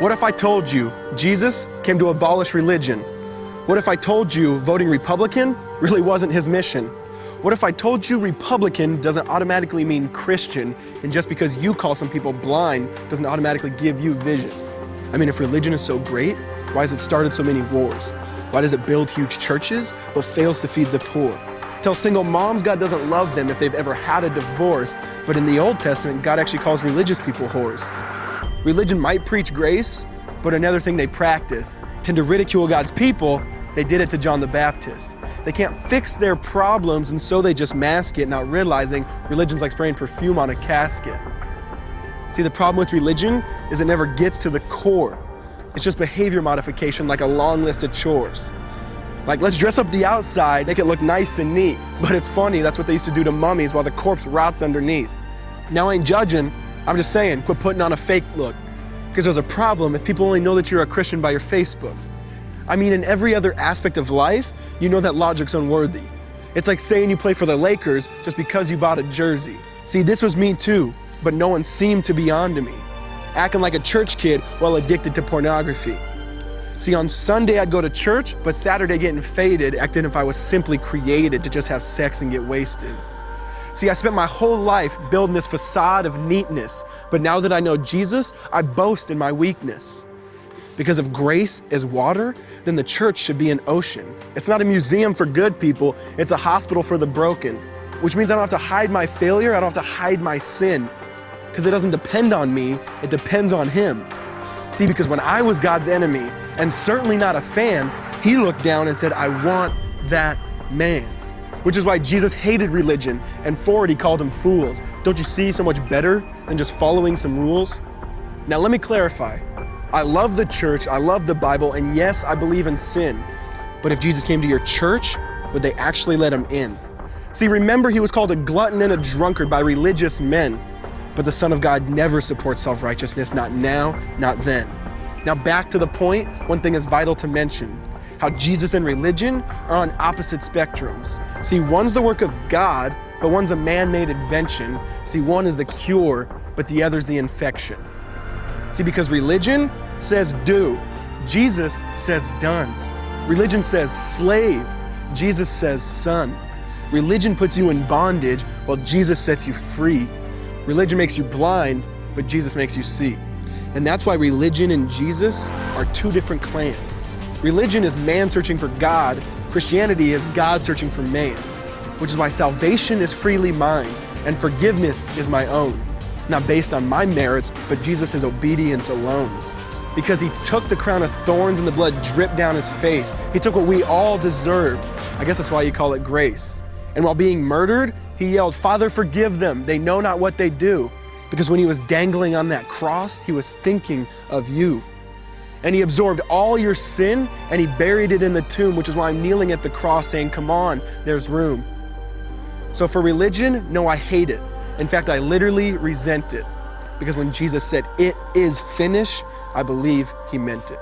What if I told you Jesus came to abolish religion? What if I told you voting Republican really wasn't his mission? What if I told you Republican doesn't automatically mean Christian, and just because you call some people blind doesn't automatically give you vision? I mean, if religion is so great, why has it started so many wars? Why does it build huge churches but fails to feed the poor? Tell single moms God doesn't love them if they've ever had a divorce, but in the Old Testament, God actually calls religious people whores. Religion might preach grace, but another thing they practice, tend to ridicule God's people. They did it to John the Baptist. They can't fix their problems, and so they just mask it, not realizing religion's like spraying perfume on a casket. See, the problem with religion is it never gets to the core. It's just behavior modification, like a long list of chores. Like, let's dress up the outside, make it look nice and neat. But it's funny, that's what they used to do to mummies while the corpse rots underneath. Now, I ain't judging, I'm just saying, quit putting on a fake look. Because there's a problem if people only know that you're a Christian by your Facebook. I mean, in every other aspect of life, you know that logic's unworthy. It's like saying you play for the Lakers just because you bought a jersey. See, this was me too, but no one seemed to be on to me. Acting like a church kid while addicted to pornography. See, on Sunday I'd go to church, but Saturday getting faded, acting if I was simply created to just have sex and get wasted. See, I spent my whole life building this facade of neatness, but now that I know Jesus, I boast in my weakness. Because if grace is water, then the church should be an ocean. It's not a museum for good people, it's a hospital for the broken. Which means I don't have to hide my failure, I don't have to hide my sin. Because it doesn't depend on me, it depends on Him. See, because when I was God's enemy, and certainly not a fan, He looked down and said, I want that man. Which is why Jesus hated religion, and for it He called them fools. Don't you see so much better than just following some rules? Now let me clarify. I love the church, I love the Bible, and yes, I believe in sin. But if Jesus came to your church, would they actually let Him in? See, remember He was called a glutton and a drunkard by religious men. But the Son of God never supports self-righteousness, not now, not then. Now back to the point, one thing is vital to mention. How Jesus and religion are on opposite spectrums. See, one's the work of God, but one's a man-made invention. See, one is the cure, but the other's the infection. See, because religion says do, Jesus says done. Religion says slave, Jesus says son. Religion puts you in bondage, while Jesus sets you free. Religion makes you blind, but Jesus makes you see. And that's why religion and Jesus are two different clans. Religion is man searching for God, Christianity is God searching for man. Which is why salvation is freely mine, and forgiveness is my own. Not based on my merits, but Jesus' obedience alone. Because He took the crown of thorns and the blood dripped down His face. He took what we all deserved. I guess that's why you call it grace. And while being murdered, He yelled, Father, forgive them. They know not what they do. Because when He was dangling on that cross, He was thinking of you. And He absorbed all your sin and He buried it in the tomb, which is why I'm kneeling at the cross saying, come on, there's room. So for religion, no, I hate it. In fact, I literally resent it. Because when Jesus said, it is finished, I believe He meant it.